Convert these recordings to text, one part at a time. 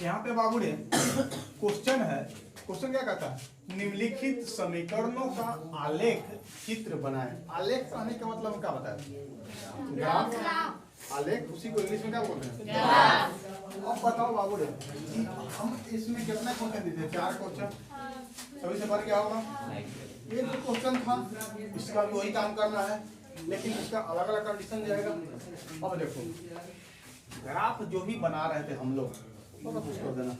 यहाँ पे बाबू ने क्वेश्चन है। क्वेश्चन क्या कहता है? निम्नलिखित समीकरणों का आलेख चित्र बनाएं। आलेख कहने का मतलब क्या बताया? ग्राफ। आलेख उसी को इंग्लिश में क्या बोलते हैं? ग्राफ। अब बताओ बाबू ने कि हम इसमें कितना क्वेश्चन दिए थे? 4 क्वेश्चन। सभी से बढ़ क्या होगा? ये जो क्वेश्चन था इसका भी वही काम करना है, लेकिन इसका अलग अलग कंडीशन जाएगा। अब देखो ग्राफ जो भी बना रहे थे हम लोग, तो कुछ कर देना,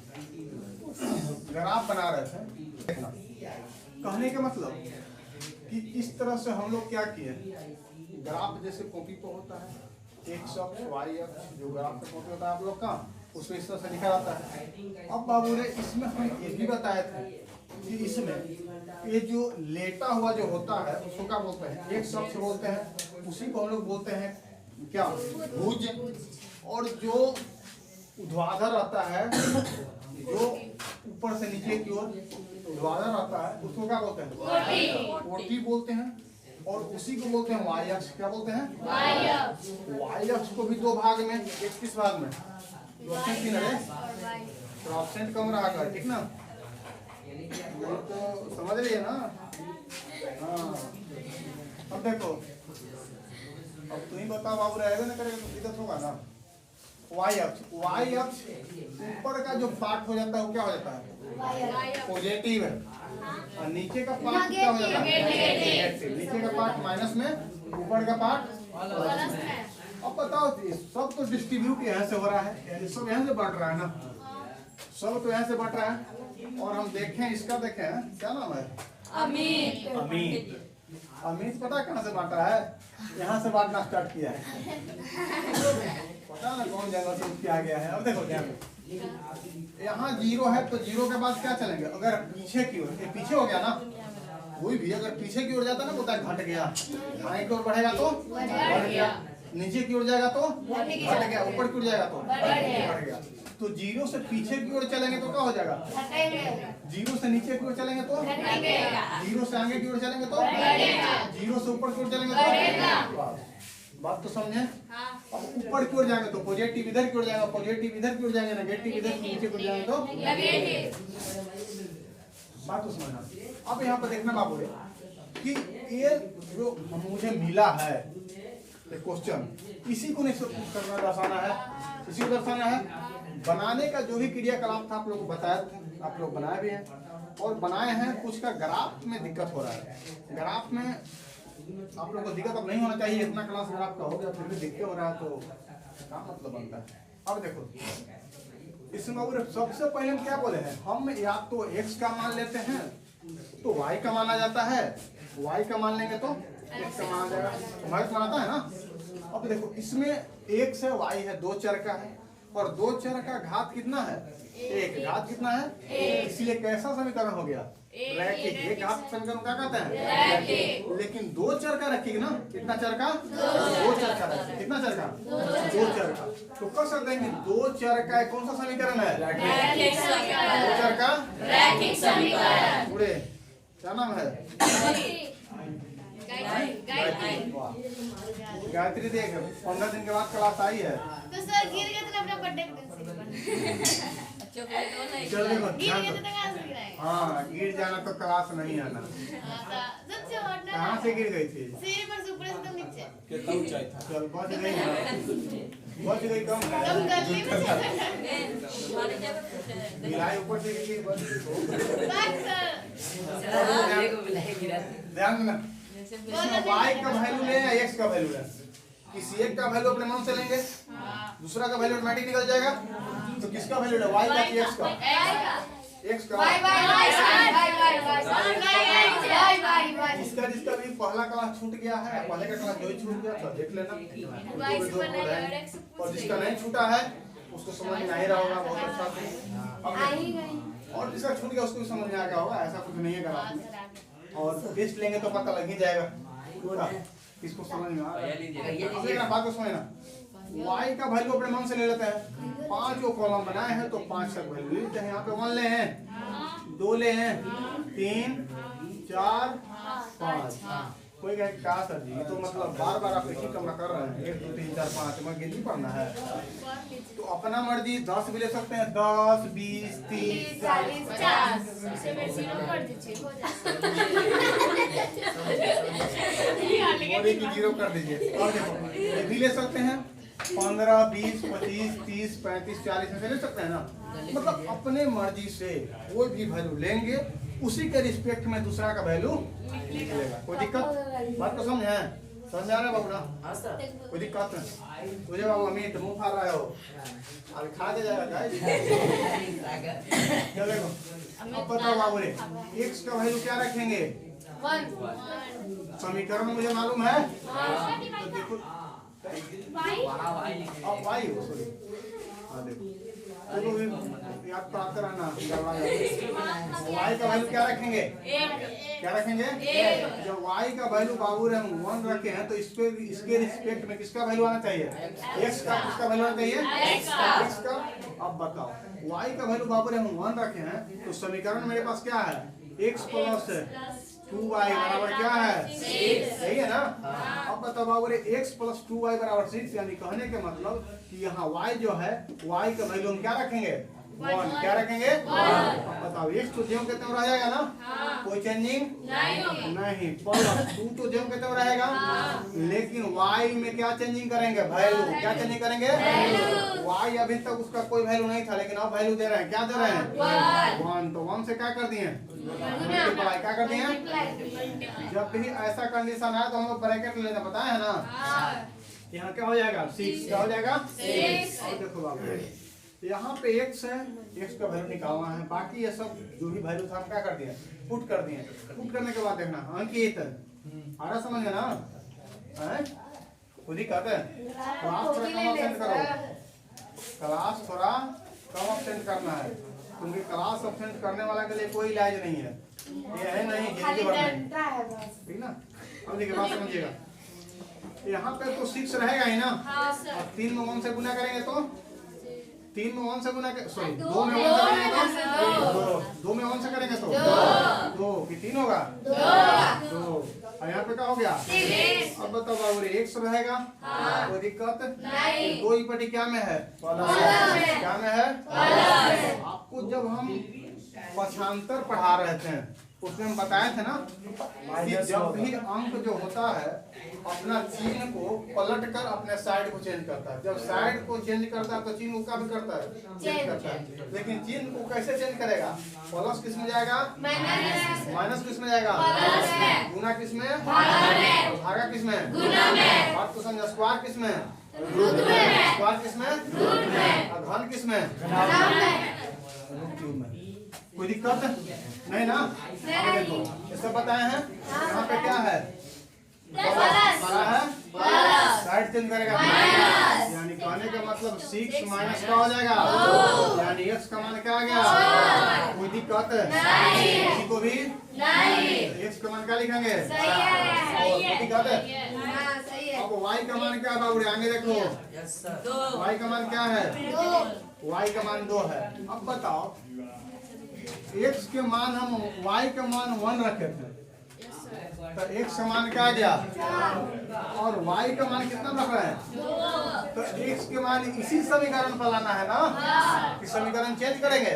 ग्राफ बना रहे थे। देखना कहने का मतलब कि इस तरह से हम लोग क्या किए, ग्राफ जैसे कॉपी पर होता है एक्स अक्ष वाई अक्ष, जो ग्राफ पे कॉपी होता है आप लोग का, उसमें इस तरह से लिखा जाता है। अब बाबू ने इसमें हम ये भी बताए थे कि इसमें ये जो लेटा हुआ जो होता है उसको क्या बोलते हैं? एक्स अक्ष बोलते हैं। उसी को हम लोग बोलते हैं क्या? भुज। और जो ऊर्ध्वाधर आता है, जो ऊपर से नीचे की ओर ऊर्ध्वाधर आता है, उसको क्या बोलते हैं? कोटि बोलते हैं। और उसी को बोलते हैं वाई अक्ष। क्या बोलते हैं? वाई अक्ष। वाई अक्ष को भी दो भाग में, एक किस भाग में? ऑप्शन कम रहा, ठीक ना? तो समझ रही है ना? हाँ। अब देखो, अब तुम ही बताओ बाबू, रहेगा ना करेगा तो दिक्कत होगा ना। वाई अक्ष, वाई अक्ष ऊपर का जो पार्ट हो जाता है वो क्या हो जाता है? पॉजिटिव है। और नीचे का पार्ट क्या हो जाता है? नेगेटिव। नीचे का पार्ट माइनस में, ऊपर का पार्ट प्लस में। अब बताओ सब तो डिस्ट्रीब्यूट यहाँ से हो रहा है, सब यहाँ से बढ़ रहा है ना, सब तो यहाँ से बढ़ रहा है। और हम देखें इसका, देखें क्या नाम है? अमित। अमित। अमित पता कहाँ से बांट रहा है? यहाँ से बांटना स्टार्ट किया है। पता ना कौन जगह से उठ के आ गया है। अब देखो यहाँ 0 है, तो 0 के बाद क्या चलेंगे? अगर पीछे की ओर, पीछे हो गया ना, कोई भी अगर पीछे की ओर जाता ना बोलता है घट गया। दाएं की ओर बढ़ेगा तो बढ़ गया, नीचे की ओर जाएगा तो घट गया, ऊपर की ओर जाएगा तो बढ़ गया। तो 0 से पीछे की ओर चलेंगे तो क्या हो जाएगा? 0 से नीचे की ओर चलेंगे तो 0 से आगे की ओर चलेंगे तो 0 से ऊपर की ओर चलेंगे तो। बात तो समझे? अब ऊपर की ओर जाएंगे तो पॉजिटिव इधर की ओर जाएगा, पॉजिटिव इधर की ओर जाएंगे, नेगेटिव इधर नीचे की ओर जाएंगे तो नेगेटिव। बात तो समझना। अब यहाँ पर देखना बाबू कि ये जो मुझे मिला है क्वेश्चन, इसी को नहीं करना दर्शाना है, इसी को दर्शाना है। बनाने का जो भी क्रियाकलाप था आप लोगों को बताया, आप लोग बनाए भी हैं और बनाए हैं। कुछ का ग्राफ में दिक्कत हो रहा है। ग्राफ में आप लोगों को दिक्कत अब नहीं होना चाहिए, इतना क्लास ग्राफ का हो गया फिर भी दिक्कत हो रहा है तो क्या मतलब बनता है? अब देखो इसमें सबसे पहले हम क्या बोले हैं, हम या तो x का मान लेते हैं तो y का माना जाता है, y का मान लेंगे तो x का माना जाएगा, हमारे मान आता है ना। अब देखो इसमें x है, y है, 2 चर का है और 2 चर का घात कितना है? 1। घात कितना है? 1। इसलिए कैसा समीकरण हो गया? रैखिक। ये घात समीकरण क्या कहते हैं? रैखिक। लेकिन 2 चर का रखिएगा ना, कितना चर का? 2 चर का रखिए। कितना चर का? 2 चर का। तो कर सकते हैं 2 चर का कौन सा समीकरण है? रैखिक समीकरण। 2 चर का रैखिक समीकरण। पूरे क्या नाम है? गायत्री। देख 15 दिन के बाद क्लास आई है तो सर गिर गए तो अपना बर्थडे चल देखो। हाँ गिर जाना तो क्लास नहीं आना। कहाँ से गिर गई थी? सीढ़ी पर से ऊपर से तो नीचे। कितना ऊंचाई था? चल बच गई, बच गई। कम गलती में गिराई ऊपर से गिरी, बच गई। ध्यान देना, y का वैल्यू ले या x का वैल्यू ले। किसी एक का वैल्यू अपने मन से लेंगे, दूसरा का वैल्यू ऑटोमेटिक निकल जाएगा। तो किसका वैल्यू है? y का कि x का? x का। इसका जिसका भी पहला क्लास छूट गया है, पहले का क्लास जो ही छूट गया तो देख लेना। और जिसका नहीं छूटा है उसको समझ में आ ही रहा होगा बहुत अच्छा से। और जिसका छूट गया उसको समझ में आ गया होगा, ऐसा कुछ नहीं है ग्राफ में। और टेस्ट लेंगे तो पता लग ही जाएगा पूरा किसको समझ में आ रहा है। बात को समझना, y का वैल्यू अपने मन से ले लेते हैं। 5 को कॉलम बनाए हैं तो 5 तक वैल्यू लेते हैं। यहाँ पे 1 ले हैं, 2 ले हैं, 3 4 5। कोई कहे क्या सर जी तो मतलब बार बार आप एक ही कमरा कर रहे हैं 1 2 3 4 5 में गिनती पढ़ना है तो अपना मर्जी 10 भी ले सकते हैं 10 20 30 40 50 से मैक्सिमम कर दीजिए हो और एक जीरो कर दीजिए और देखो ये भी ले सकते हैं 15 20 25 30 35 40 ऐसे ले सकते हैं ना मतलब अपने मर्जी से कोई भी वैल्यू लेंगे उसी के रिस्पेक्ट में दूसरा का वैल्यू निकलेगा। कोई दिक्कत बात को समझे समझ आ रहा है बाबू ना कोई दिक्कत नहीं तुझे बाबू अमित मुंह फाड़ रहे हो अभी खा के जाएगा गाइस चलेगा। अब बताओ बाबू रे x का वैल्यू क्या रखेंगे 1 समीकरण मुझे मालूम है तो देखो y अब y हो सॉरी हां देखो चलो याद प्राप्त रहना y का वैल्यू क्या रखेंगे क्या रखेंगे जब y का वैल्यू बाबू रे हम 1 रखे हैं तो इस पे इसके रिस्पेक्ट में किसका वैल्यू आना चाहिए x का किसका वैल्यू आना चाहिए x का। अब बताओ y का वैल्यू बाबू रे हम 1 रखे हैं तो समीकरण मेरे पास क्या है x प्लस 2y बराबर क्या है 6 सही है ना। अब बताओ बाबू रे x प्लस 2y बराबर 6 यानी कहने के मतलब कि यहाँ y जो है y का वैल्यू हम क्या रखेंगे 1 क्या रखेंगे 1। अब बताओ x तो ज्यों के त्यों रह जाएगा ना कोई चेंजिंग नहीं प्लस 2 तो ज्यों के त्यों रहेगा लेकिन y में क्या चेंजिंग करेंगे वैल्यू क्या चेंजिंग करेंगे y अभी तक उसका कोई वैल्यू नहीं था लेकिन अब वैल्यू दे रहे हैं क्या दे रहे हैं 1 तो 1 से क्या कर दिए मल्टीप्लाई क्या कर दिए। जब भी ऐसा कंडीशन है तो हम लोग ब्रैकेट लेना बताए है ना यहाँ क्या हो जाएगा 6 क्या हो जाएगा 6। और देखो बाबू यहाँ पे x है x का वैल्यू निकालना है बाकी ये सब जो भी वैल्यू था हम क्या कर दिए पुट कर दिए। पुट करने के बाद देखना अंकित आ रहा समझ में ना है खुद ही कहते हैं क्लास थोड़ा कम अब्सेंट करो क्लास थोड़ा कम अब्सेंट करना है क्योंकि क्लास अब्सेंट करने वाला के लिए कोई इलाज नहीं है ये है नहीं जिंदगी भर में ठीक ना। अब देखिए बात समझिएगा यहाँ पे तो 6 रहेगा ही ना और 3 में 1 से गुना करेंगे तो 3 में 1 से गुना सॉरी 2 में 1 से करेंगे तो 2 में 1 से करेंगे तो 2 कि 3 होगा 2 और यहाँ पे क्या हो गया 6। अब बताओ बाबू रे 1 रहेगा कोई दिक्कत नहीं 2 की पट्टी क्या में है क्या में है। आपको जब हम पक्षांतर पढ़ा रहे थे उसमें हम बताए थे ना कि जब भी अंक जो होता है अपना चिन्ह को पलट कर अपने साइड को चेंज करता है। जब साइड को चेंज करता है तो चिन्ह का भी करता है चेंज करता है लेकिन चिन्ह को कैसे चेंज करेगा प्लस किस में जाएगा माइनस किस में जाएगा गुना किस में भागा किस में बात को समझ स्क्वायर किस में स्क्वायर किस में और घन किस में कोई दिक्कत नहीं ना। देखो ये सब बताए हैं यहाँ पे क्या है बड़ा है साइड चेंज करेगा यानी कहने का मतलब 6 माइनस का हो जाएगा यानी x का मान क्या आ गया कोई दिक्कत किसी को भी x का मान क्या लिखेंगे कोई दिक्कत है। अब y का मान क्या है बाबू आगे देखो y का मान क्या है y का मान 2 है। अब बताओ x के मान हम y का मान 1 रखे थे तो x का मान क्या आ गया और y का मान कितना रख रहे हैं तो x के मान इसी समीकरण पर लाना है ना कि समीकरण चेंज करेंगे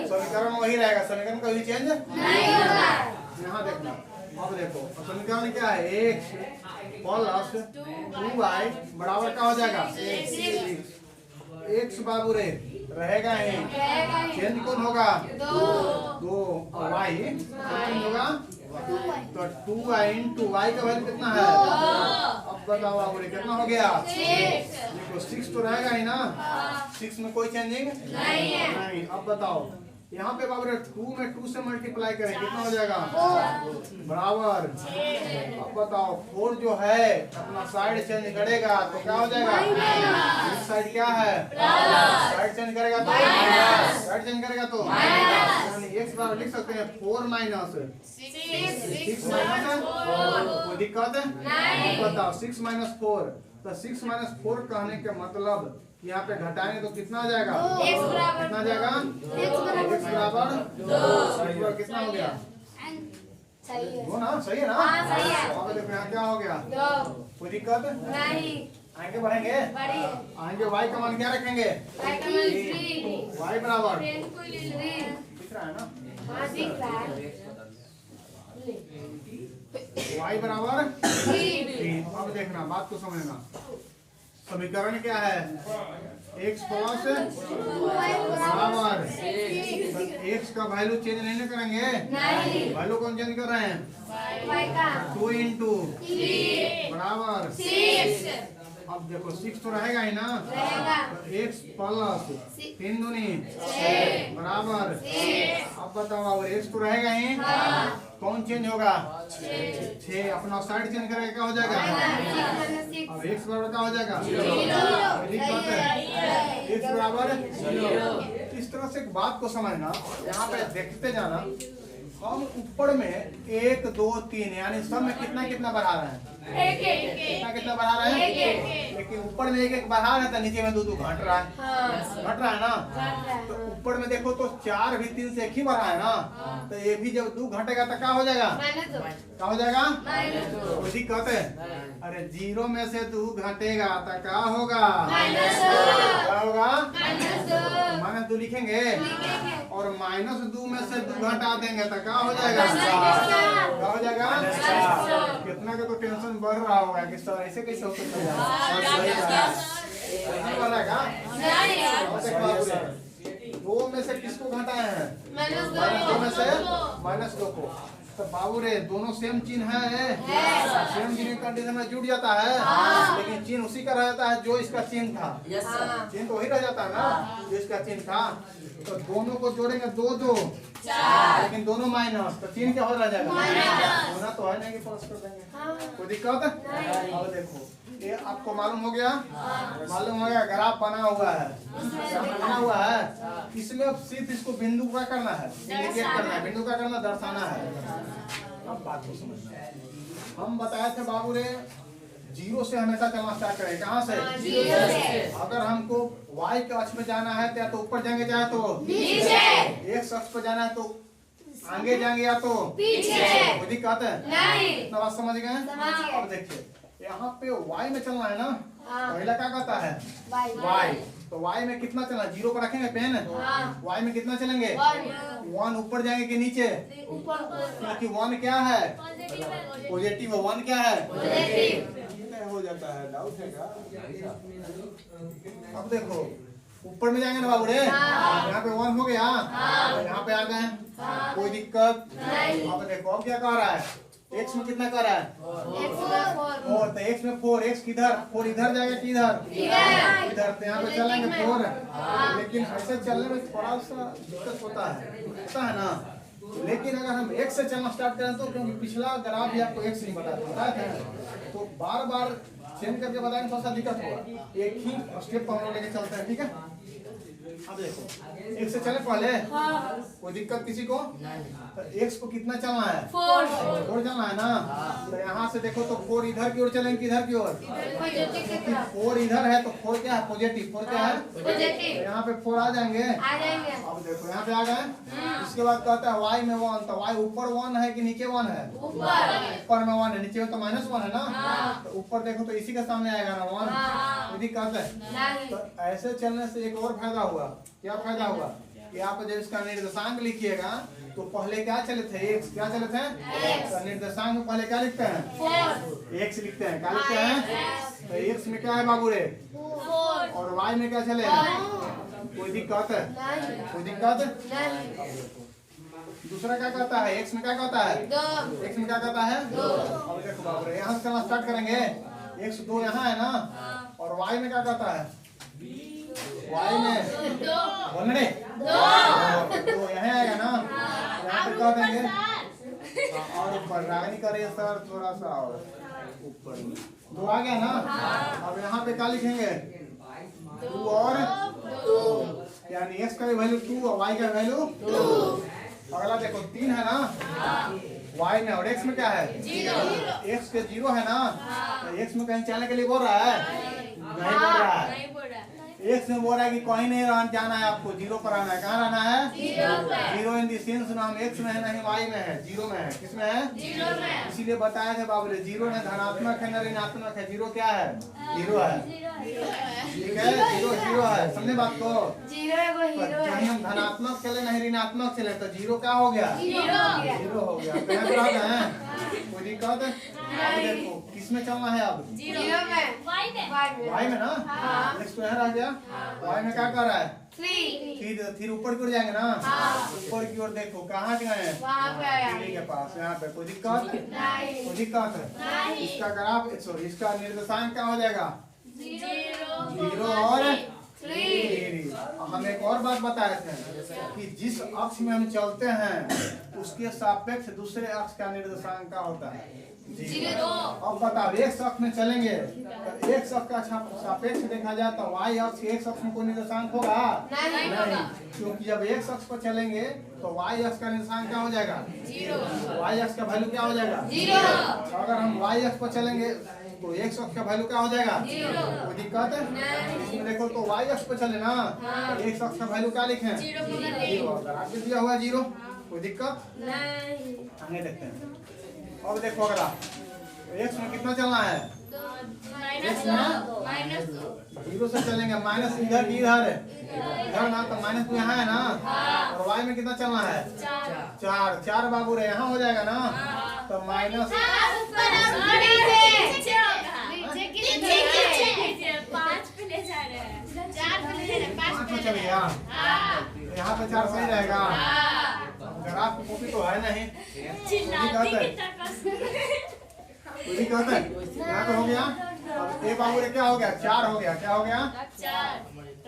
समीकरण वही रहेगा समीकरण कभी चेंज नहीं होगा। यहाँ देखना अब देखो समीकरण क्या है x प्लस 2y बराबर क्या हो जाएगा x बाबू रे रहेगा ही चेंज कौन होगा 2 और y चेंज होगा तो 2y into y का वैल्यू कितना है अब बताओ बाबू रे कितना हो गया 6। देखो 6 तो रहेगा ही ना 6 में कोई चेंजिंग नहीं। अब बताओ यहाँ पे बाबू रे 2 में 2 से मल्टीप्लाई करें कितना हो जाएगा बराबर। अब बताओ 4 जो है अपना साइड चेंज करेगा तो क्या हो जाएगा इस साइड क्या है साइड चेंज करेगा तो साइड चेंज करेगा तो यानी x बराबर लिख सकते हैं 4 माइनस 6 माइनस कोई दिक्कत है नहीं। बताओ 6 माइनस 4 तो 6 माइनस 4 कहने के मतलब यहाँ पे घटाएंगे तो कितना आ जाएगा कितना आ जाएगा x बराबर 2 कितना हो गया सही है। दो ना, सही है ना? हाँ, सही है। अब देखो यहाँ क्या हो गया, 2 कोई दिक्कत नहीं आगे बढ़ेंगे, बड़ी आगे y का मान क्या रखेंगे, y का मान 3 y बराबर 3 दिख रहा है ना, हाँ दिख रहा है y बराबर 3 अब देखना बात को समझना, समीकरण क्या है, x प्लस बराबर x का वैल्यू चेंज नहीं करेंगे, नहीं वैल्यू कौन चेंज कर रहे हैं, y का 2 इंटू 3 बराबर 6 अब देखो 6 तो रहेगा ही ना, रहेगा x प्लस 3 दूनी 6 बराबर 6 अब बताओ अब x तो रहेगा ही, हाँ कौन चेंज होगा, 6 6 अपना साइड चेंज करेगा क्या हो जाएगा, अब x बराबर क्या हो जाएगा, x बराबर 0। इस तरह से एक बात को समझना, यहाँ पे देखते जाना, हम ऊपर में 1 2 3 यानी सब में कितना कितना बढ़ा रहे हैं, कितना कितना बढ़ा रहे हैं, लेकिन ऊपर में 1 1 बढ़ा रहे हैं, नीचे में 2 2 घट रहा है, घट रहा है ना, तो ऊपर में देखो तो 4 भी 3 से एक ही बढ़ा है ना, तो ये भी जब 2 घटेगा तो क्या हो जाएगा, क्या हो जाएगा, कोई दिक्कत है, अरे 0 में से 2 घटेगा तो क्या होगा, क्या होगा, -2 लिखेंगे और -2 में से 2 घटा देंगे तो क्या हो जाएगा, क्या हो जाएगा, कितना का तो टेंशन बढ़ रहा होगा कि सर ऐसे कैसे हो सकता है, 2 में से किसको घटाए हैं, -2 में से -2 को, तो बाबू रे दोनों सेम चिन्ह है, सेम चिन्ह कंडीशन में जुड़ जाता है, लेकिन चिन्ह उसी का रह जाता है जो इसका चिन्ह था, चिन्ह तो वही रह जाता है ना जो इसका चिन्ह था, तो दोनों को जोड़ेंगे 2 2 लेकिन दोनों माइनस, तो चिन्ह क्या हो रह जाएगा, होना तो है नहीं कि प्लस कर देंगे, कोई दिक्कत, अब देखो ये आपको मालूम हो गया, मालूम हो गया ग्राफ बना हुआ है, बना हुआ है, इसमें अब सिर्फ इसको बिंदु का करना है, इंडिकेट करना है, बिंदु का करना दर्शाना है। अब बात को समझना, हम बताए थे बाबू रे 0 से हमेशा चलना स्टार्ट करें, कहाँ से, 0 से। अगर हमको y के अक्ष पे जाना है या तो ऊपर जाएंगे चाहे तो नीचे, x अक्ष पे जाना है तो आगे जाएंगे या तो पीछे, कोई दिक्कत है नहीं, इतना बात समझ गए। अब देखिए यहाँ पे y में चलना है ना, पहला क्या कहता है y, तो y में कितना चलना, 0 पर रखेंगे पेन, y में कितना चलेंगे, 1 ऊपर जाएंगे कि नीचे, क्योंकि 1 क्या है पॉजिटिव, 1 क्या है पॉजिटिव, हो जाता है डाउट है क्या। अब देखो ऊपर में जाएंगे ना बाबू रे, यहाँ पे 1 हो गया, यहाँ पे आ गए, कोई दिक्कत। अब देखो अब क्या कह रहा है, x में कितना कर रहा है 4, तो x में 4, x किधर, 4 इधर जाएगा कि इधर, इधर, तो यहाँ पे चलेंगे 4, लेकिन ऐसे चलने में थोड़ा सा दिक्कत होता है ना, लेकिन अगर हम x से चलना स्टार्ट करें तो, क्योंकि पिछला ग्राफ भी आपको x नहीं बताया था, तो बार बार चेंज करके बताएंगे थोड़ा सा दिक्कत होगा, एक ही स्टेप पर हम लोग लेके चलते हैं, ठीक है। अब देखो x से चले पहले, कोई दिक्कत किसी को, तो x को कितना चलना है 4 चलना है ना, तो यहाँ से देखो तो 4 इधर की ओर चलेंगे किधर की ओर, 4 इधर है तो 4 क्या है पॉजिटिव, 4 क्या है पॉजिटिव, यहाँ पे 4 आ जाएंगे। अब देखो यहाँ पे आ गए, इसके बाद कहता है y में 1, तो y ऊपर 1 है कि नीचे 1 है, ऊपर में 1 है, नीचे तो -1 है ना, तो ऊपर देखो तो इसी के सामने आएगा ना 1, कोई दिक्कत है। तो ऐसे चलने से एक और फायदा हुआ, क्या फायदा हुआ, यहाँ पर जब इसका निर्देशांक लिखिएगा तो पहले क्या चले थे, x, क्या चले थे, तो निर्देशांक में पहले क्या लिखते हैं x लिखते हैं, क्या लिखते हैं, तो x में क्या है बाबू रे 4 और y में क्या चले, कोई दिक्कत है, कोई दिक्कत। दूसरा क्या कहता है, x में क्या कहता है, x में क्या कहता है 2। अब देखो बाबू रे यहाँ से चलना स्टार्ट करेंगे, x 2 यहाँ है ना, और y में क्या कहता है, y में 2 यहाँ आएगा ना, यहाँ पे कह देंगे, और ऊपर रागनी करे सर थोड़ा सा और ऊपर 2 आ गया ना। अब यहाँ पे क्या लिखेंगे 2 और 2, यानी x का वैल्यू 2 और y का वैल्यू 2। अगला देखो 3 है ना, y में, और x में क्या है 0, x के 0 है ना, तो x में कहीं चलने के लिए बोल रहा है, नहीं बोल रहा है, एक्स में बोल रहा है कि कहीं नहीं जाना है, आपको जीरो पर आना है। कहाँ रहना है? जीरो इन दी सेंस ना हम एक्स में है नहीं वाई में है, जीरो में है। किस में है? जीरो में। इसीलिए बताया था बाबू ने, जीरो में धनात्मक है न ऋणात्मक है। जीरो क्या है? जीरो है। ठीक है, जीरो जीरो है, समझे बात को? जीरो है वो हीरो है। चाहे हम धनात्मक चले नहीं ऋणात्मक चले तो जीरो क्या हो गया? जीरो हो गया। जीरो हो गया। कोई दिक्कत है? अब देखो किस में चलना है अब? जीरो में। वाई में ना? नेक्स्ट तो यहाँ रह गया। वाई में क्या कर रहा है? फिर ऊपर की ओर जाएंगे ना? ऊपर की ओर देखो कहाँ गए हैं? वहाँ पे आया। के पास, यहाँ पे कोई दिक्कत? कोई दिक्कत है? इसका ग्राफ सॉरी इसका निर्देशांक क्या हो जाएगा? जीरो और थ्री। हम एक और बात बताए थे कि जिस अक्ष में हम चलते हैं उसके सापेक्ष दूसरे अक्ष का निर्देशांक क्या होता है? जीरो। अब बताओ एक अक्ष में चलेंगे तो एक अक्ष का सापेक्ष देखा जाए तो वाई अक्ष एक अक्ष में कोई निर्देशांक होगा? नहीं, क्योंकि जब एक अक्ष पर चलेंगे तो वाई अक्ष का निर्देशांक क्या हो जाएगा? जीरो। वाई अक्ष का वैल्यू क्या हो जाएगा? जीरो। अगर हम वाई अक्ष पर चलेंगे तो एक अक्ष का वैल्यू क्या हो जाएगा? जीरो। कोई दिक्कत है? इसमें देखो तो वाई अक्ष पर चले ना, एक अक्ष का वैल्यू क्या लिखे? जीरो। अगर आपके दिया हुआ जीरो, कोई दिक्कत नहीं। आगे देखते हैं। अब देखो अगला, एक्स में कितना चलना है? एक्स में जीरो से चलेंगे, माइनस इधर इधर ना तो माइनस तो यहाँ है ना, और वाई में कितना चलना है? चार। चार बाबू रे यहाँ हो जाएगा ना, तो माइनस पाँच में चल गया। यहाँ पे चार सही रहेगा। अगर आपकी कॉपी तो है नहीं, पूरी कहते हैं यहाँ पे हो गया। अब ए बाबू रे क्या हो गया? चार हो गया। क्या हो गया?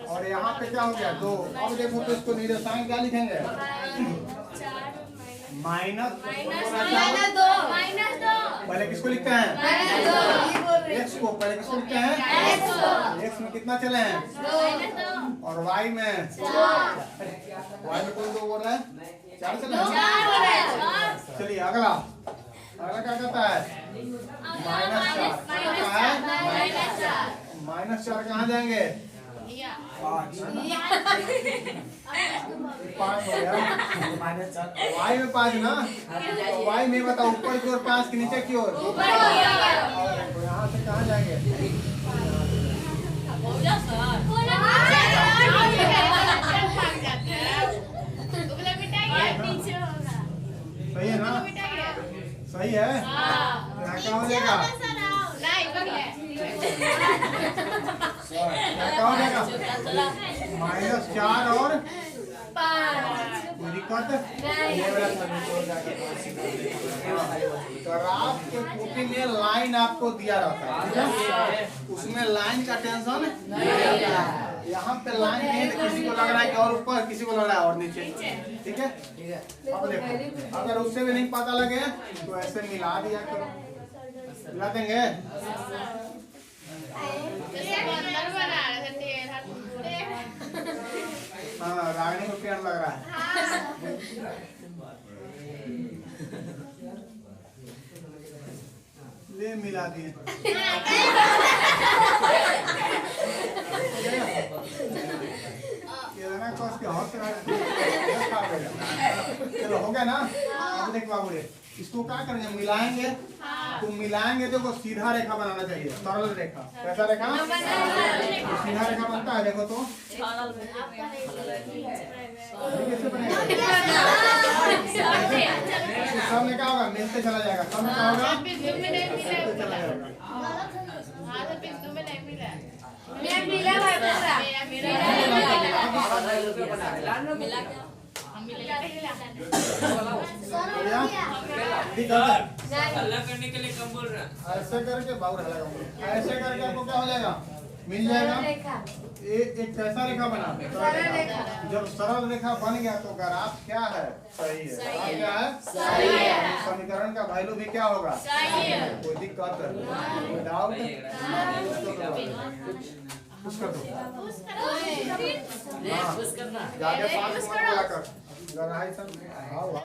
और यहाँ पे क्या हो गया? दो। अब देखो तो इसको निर्देशांक क्या लिखेंगे? माइनस दो। पहले किसको लिखते हैं? एक्स को। पहले किसको लिखते हैं? एक्स में कितना चले हैं? और वाई में कौन दो बोल रहा है? चार चले हैं। चलिए अगला क्या कहता है? माइनस चार कहाँ जाएंगे? पाँच हो गया। वाई में पाँच ना, तो वाई में बताओ ऊपर की ओर पाँच के नीचे की ओर? यहाँ से कहाँ जाएंगे? सही है ना? सही है। यहाँ क्या हो जाएगा? क्या हो जाएगा? माइनस चार और कोई दिक्कत? ग्राफ के कॉपी में लाइन आपको दिया रहता है, ठीक है? उसमें लाइन का टेंशन नहीं रहता है। यहाँ पे लाइन नहीं है तो किसी को लग रहा है कि और ऊपर, किसी को लग रहा है और नीचे, ठीक है? अब देखो अगर उससे भी नहीं पता लगे तो ऐसे मिला दिया करो। मिला देंगे? हाँ, रागनी को पेड़ लग रहा है। ले मिला दिए। चलो हो गया ना? अब देख बाबू रे, इसको क्या करेंगे? मिलाएंगे। तो मिलाएंगे देखो सीधा रेखा बनाना चाहिए, सरल रेखा। कैसा रेखा? सीधा रेखा बनता है। देखो तो कैसे बनेगा? सब में क्या होगा? मिलते चला जाएगा। सब में क्या होगा? मिलते चला जाएगा। करने के लिए कम बोल रहा है। ऐसे करके बाबू हला ऐसे करके आपको क्या हो जाएगा? मिल जाएगा। एक कैसा रेखा बना? जब सरल रेखा बन गया तो ग्राफ क्या है? सही है। क्या है? सही है। समीकरण का वैल्यू भी क्या होगा? सही है। कोई दिक्कत है? डाउट? पुश कर दो। हाँ, जाके 5 मिनट लगा कर।